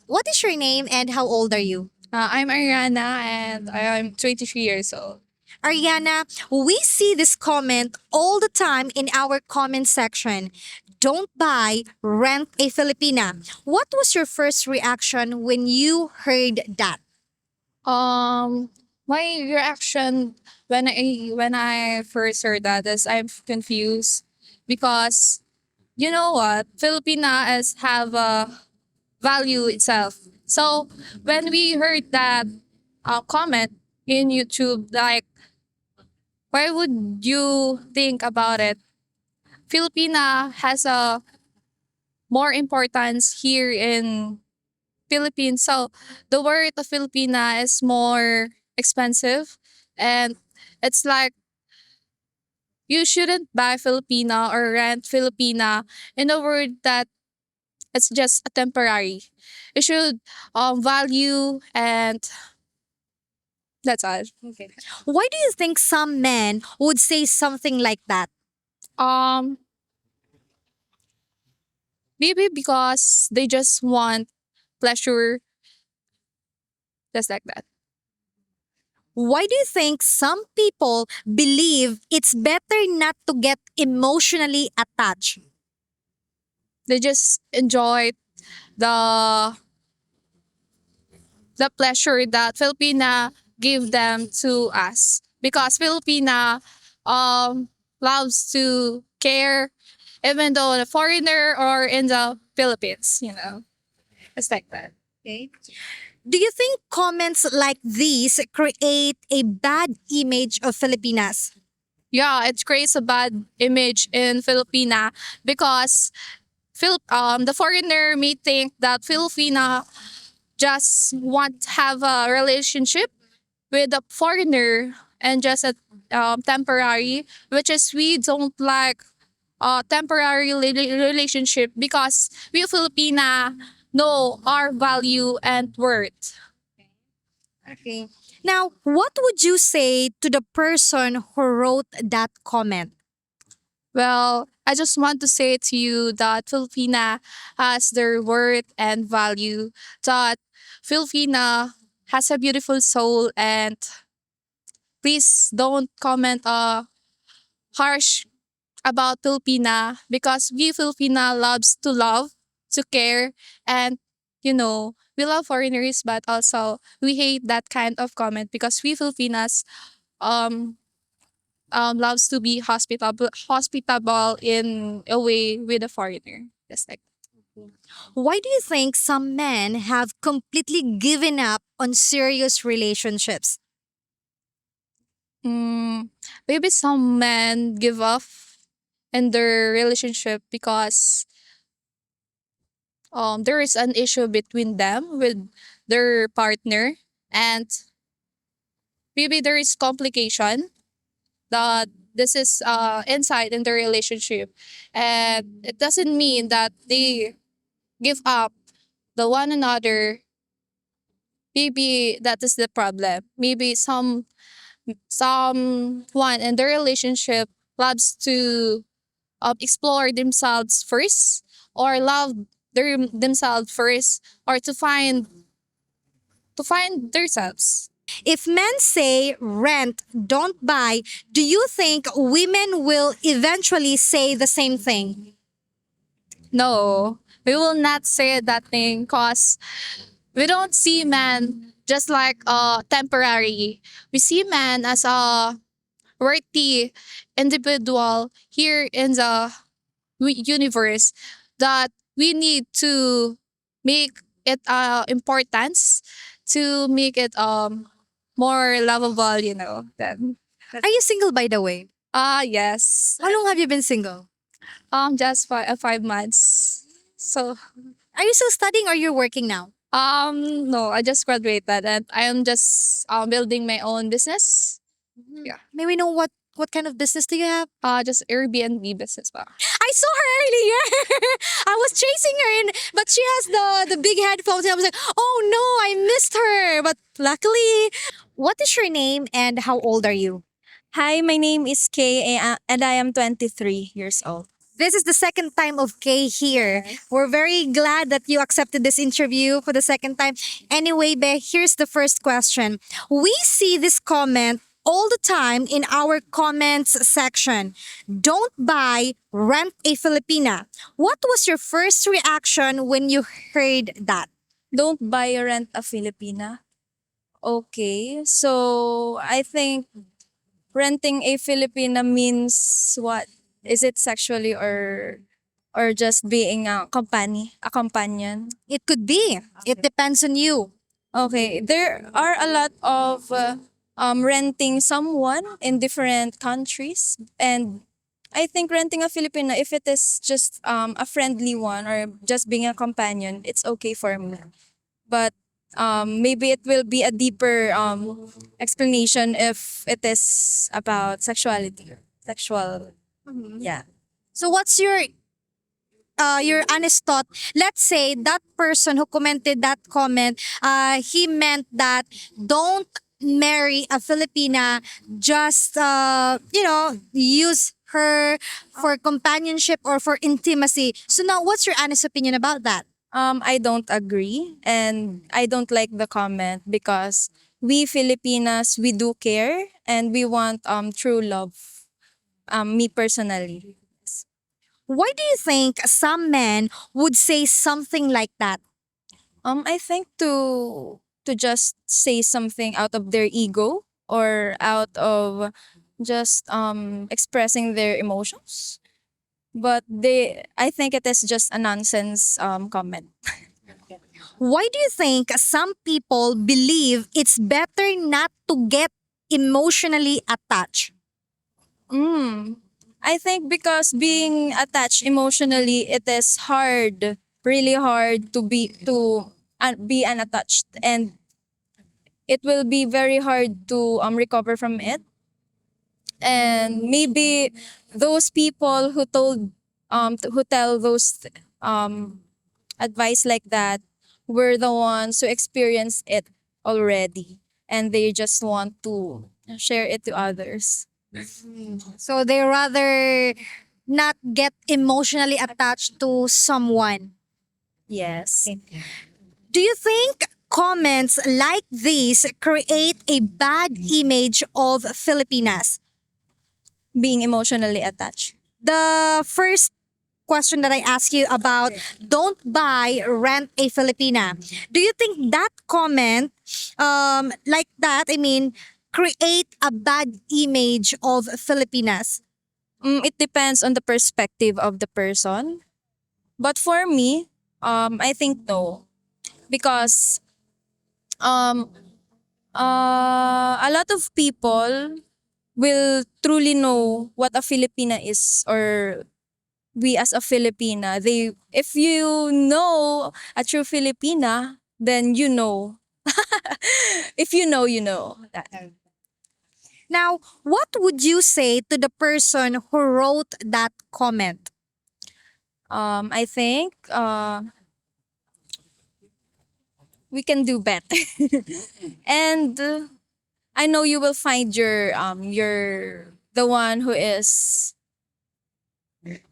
What is your name and how old are you? I'm Ariana and I'm 23 years old. Ariana, we see this comment all the time in our comment section. Don't buy, rent a Filipina. What was your first reaction when you heard that? Um, my reaction when I first heard that is I'm confused because you know what Filipina is have a value itself. So when we heard that comment in YouTube, like why would you think about it? Filipina has a more importance here in Philippines. So the word of Filipina is more expensive and it's like you shouldn't buy Filipina or rent Filipina in a word that it's just a temporary. You should value and that's all. Okay. Why do you think some men would say something like that? Um Maybe because they just want pleasure just like that. Why do you think some people believe it's better not to get emotionally attached? They just enjoy the the pleasure that Filipina give them to us because Filipina um loves to care even though the foreigner or in the Philippines, it's like that. Okay. Do you think comments like these create a bad image of Filipinas? Yeah, it creates a bad image in Filipina because the foreigner may think that Filipina just want to have a relationship with a foreigner and just a temporary, which is we don't like temporary relationship because we Filipina know our value and worth. Okay. Now, what would you say to the person who wrote that comment? Well, I just want to say to you that Filipina has their worth and value. That Filipina has a beautiful soul, and please don't comment harsh about Filipina because we Filipina loves to love, to care, and we love foreigners, but also we hate that kind of comment because we Filipinas um loves to be hospitable in a way with a foreigner. Just like Why do you think some men have completely given up on serious relationships? mm, maybe some men give up in their relationship because there is an issue between them with their partner and maybe there is complication that this is inside in the relationship and it doesn't mean that they give up the one another. Maybe that is the problem. Maybe someone in the relationship loves to explore themselves first or love themselves first or to find themselves. If men say rent, don't buy, do you think women will eventually say the same thing? No, we will not say that thing because we don't see man just like temporary. We see man as a worthy individual here in the universe that we need to make it importance to make it more lovable, then Are you single, by the way? yes. How long have you been single? Just for 5 months. So Are you still studying or you're working now? no, I just graduated and I am just building my own business. Yeah. May we know what kind of business do you have? Just Airbnb business pa. I saw her earlier. I was chasing her in, but she has the big headphones and I was like, "Oh no, I missed her." But luckily, what is your name and how old are you? Hi, my name is Kay and I am 23 years old. This is the second time of Kay here. We're very glad that you accepted this interview for the second time. Anyway, Be, here's the first question. We see this comment all the time in our comments section. Don't buy, rent a Filipina. What was your first reaction when you heard that? Don't buy or rent a Filipina. Okay, so I think renting a Filipina means what? Is it sexually or just being a companion? It could be. It depends on you. Okay, there are a lot of renting someone in different countries, and I think renting a Filipina, if it is just a friendly one or just being a companion, it's okay for me. But maybe it will be a deeper explanation if it is about sexuality, sexual. Yeah. So what's your honest thought? Let's say that person who commented that comment, he meant that don't marry a Filipina, just use her for companionship or for intimacy. So now what's your honest opinion about that? I don't agree and I don't like the comment because we Filipinas, we do care and we want true love. Me personally. Why do you think some men would say something like that? I think to just say something out of their ego or out of just expressing their emotions. But I think it is just a nonsense comment. Why do you think some people believe it's better not to get emotionally attached? Mm. I think because being attached emotionally, it is hard, really hard be unattached, and it will be very hard to recover from it. And maybe those people who tell those advice like that were the ones who experienced it already, and they just want to share it to others. So they rather not get emotionally attached to someone. Yes. Do you think comments like these create a bad image of Filipinas? Being emotionally attached. The first question that I asked you about don't buy, rent a Filipina. Do you think that comment, like that, I mean, create a bad image of Filipinas? It depends on the perspective of the person. But for me, I think no. Because um, a lot of people will truly know what a Filipina is or we as a Filipina. If you know a true Filipina, then you know. If you know, you know. Now, what would you say to the person who wrote that comment? I think we can do better. And I know you will find your the one who is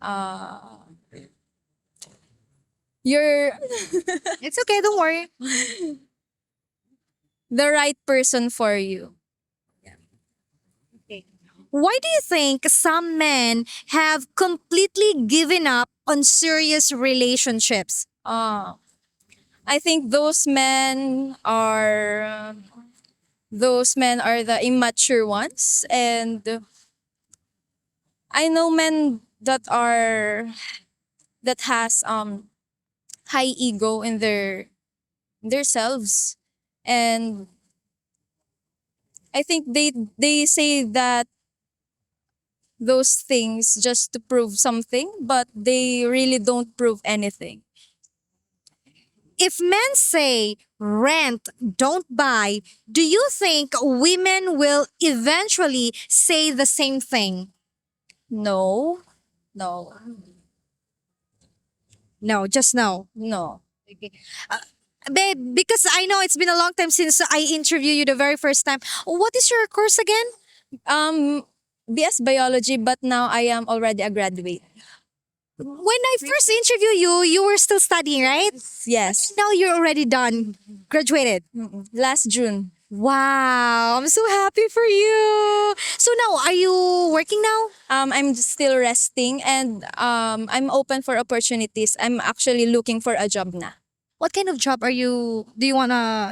uh your It's okay, don't worry. the right person for you. Why do you think some men have completely given up on serious relationships? I think those men are the immature ones, and I know men that has high ego in their selves, and I think they say that those things just to prove something, but they really don't prove anything. If men say rent, don't buy, do you think women will eventually say the same thing? No, no, No, just no. no. Babe, because I know it's been a long time since I interviewed you the very first time. What is your course again? Um, BS biology, but now I am already a graduate. When I first interviewed you, you were still studying, right? Yes. Now you're already done, graduated. Last June. Wow, I'm so happy for you. So now, are you working now? I'm still resting and I'm open for opportunities. I'm actually looking for a job na. What kind of job are you? Do you wanna,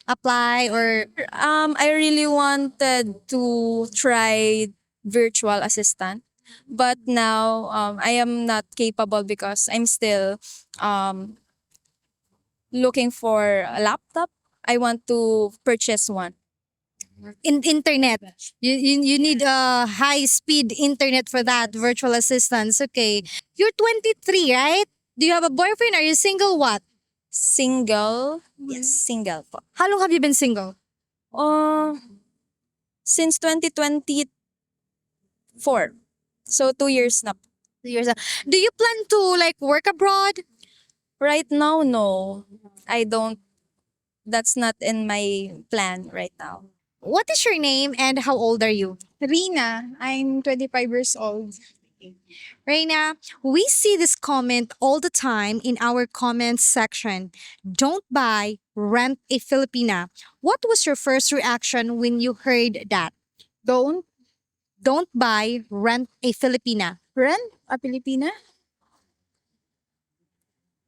apply or? I really wanted to try virtual assistant, but now I am not capable because I'm still um, looking for a laptop. I want to purchase one. In internet. You need a high speed internet for that virtual assistants. Okay. You're 23, right? Do you have a boyfriend? Are you single? What? Single. Yes, single po. How long have you been single? Uh, since 2024. So 2 years na. 2 years. Do you plan to like work abroad? Right now, no. I don't. That's not in my plan right now. What is your name and how old are you? Rina, I'm 25 years old. Reina, we see this comment all the time in our comments section. Don't buy, rent a Filipina. What was your first reaction when you heard that? Don't Don't buy, rent a Filipina. rent a Filipina?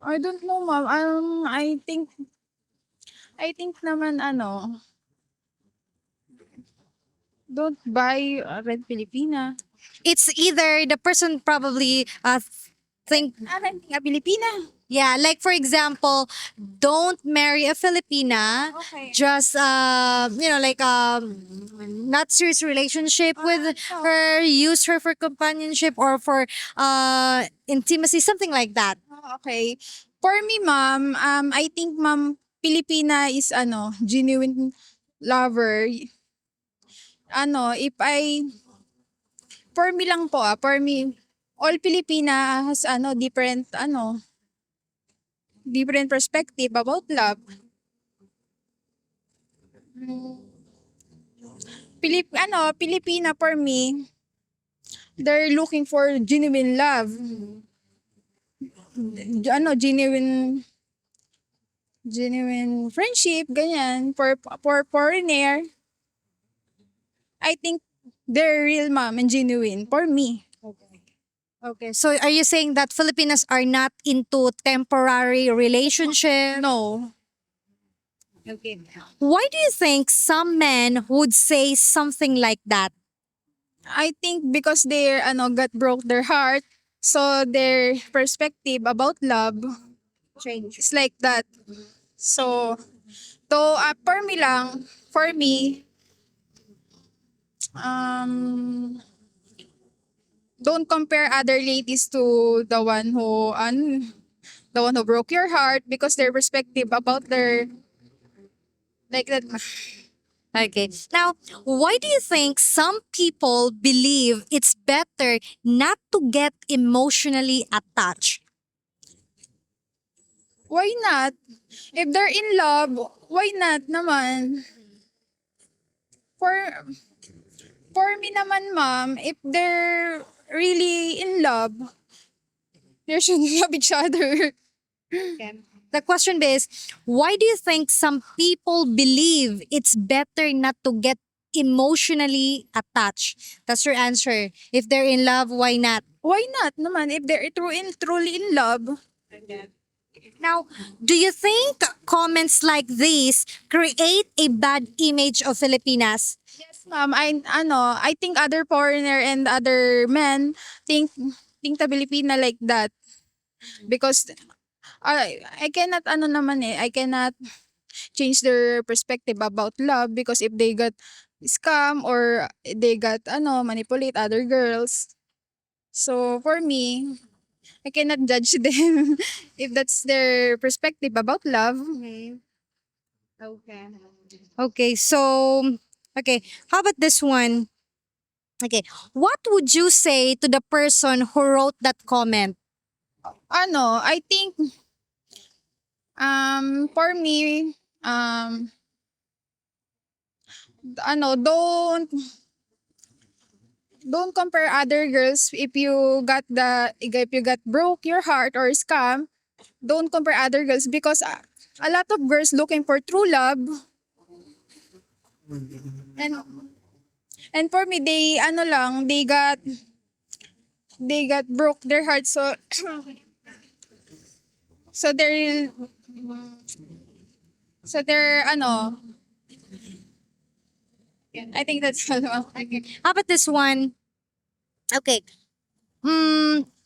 I don't know, ma'am. I think naman don't buy rent Filipina. It's either the person probably think, Renting a Filipina. yeah, like for example, don't marry a Filipina. Okay. Just like not serious relationship with her. Use her for companionship or for intimacy, something like that. Okay. For me, ma'am, I think, ma'am, Filipina is genuine lover. If for me lang po, for me, all Filipina has different perspective about love. Filipina for me, they're looking for genuine love. Genuine friendship, ganyan. For foreigner, I think they're real, ma'am, and genuine for me. Okay. So are you saying that Filipinas are not into temporary relationship? No. Okay. Why do you think some men would say something like that? I think because they got broke their heart, so their perspective about love is like that. So, for me, don't compare other ladies to the one who broke your heart because their perspective about their like that. Okay. Now, why do you think some people believe it's better not to get emotionally attached? Why not? If they're in love, why not naman? For for me naman, ma'am, if they're really in love, they should love each other. The question is, why do you think some people believe it's better not to get emotionally attached? That's your answer. If they're in love, why not? Why not naman? If they're truly in love, Now, do you think comments like these create a bad image of Filipinas? yes, ma'am. I think other foreigner and other men think the Filipina like that because I cannot I cannot change their perspective about love because if they got scam or they got manipulate other girls. So for me, I cannot judge them if that's their perspective about love. Okay, so, okay, how about this one? Okay, what would you say to the person who wrote that comment? I think for me don't don't compare other girls if you got broke your heart or scam. Don't compare other girls because a lot of girls looking for true love, and for me they ano lang they got broke their heart, so so they're ano, I think that's all. How about this one? Okay.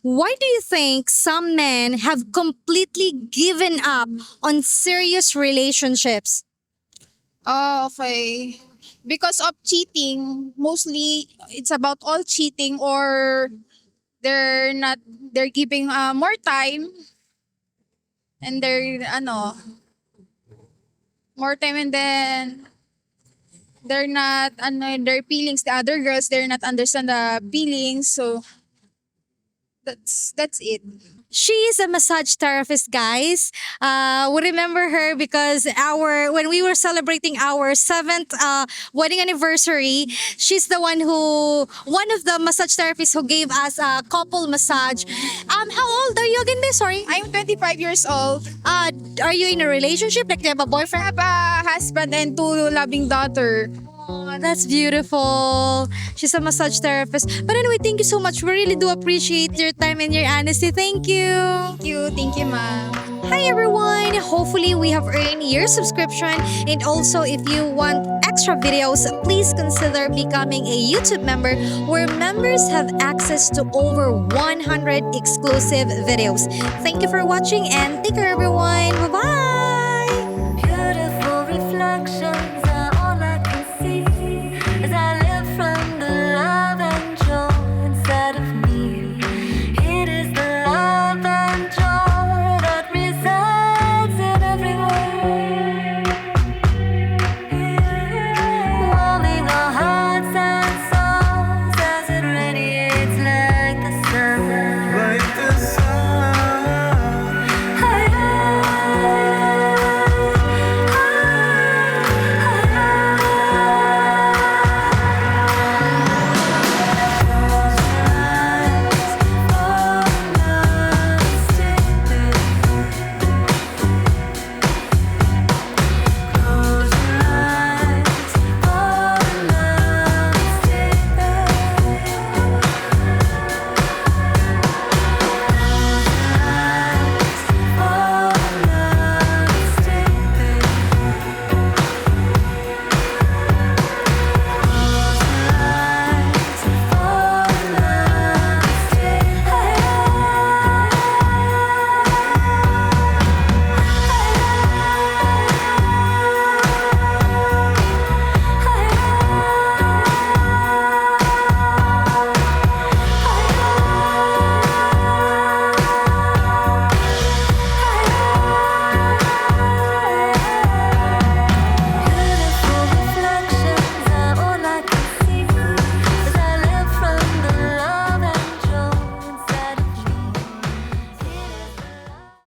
Why do you think some men have completely given up on serious relationships? Oh, okay. Because of cheating, mostly it's about all cheating, or they're giving more time, and they're ano more time, and then they're not ano their feelings, the other girls they're not understand the feelings, so that's it. She is a massage therapist, guys. We remember her because when we were celebrating our seventh wedding anniversary, she's the one of the massage therapists who gave us a couple massage. How old are you again, Miss? Sorry. I'm 25 years old. Are you in a relationship? Like, do you have a I boyfriend? have a husband and two loving daughter. Oh, that's beautiful. She's a massage therapist. But anyway, thank you so much. We really do appreciate your time and your honesty. Thank you. Thank you, ma'am. Hi everyone! Hopefully we have earned your subscription, and also if you want extra videos, please consider becoming a YouTube member where members have access to over 100 exclusive videos. Thank you for watching and take care everyone. Bye-bye!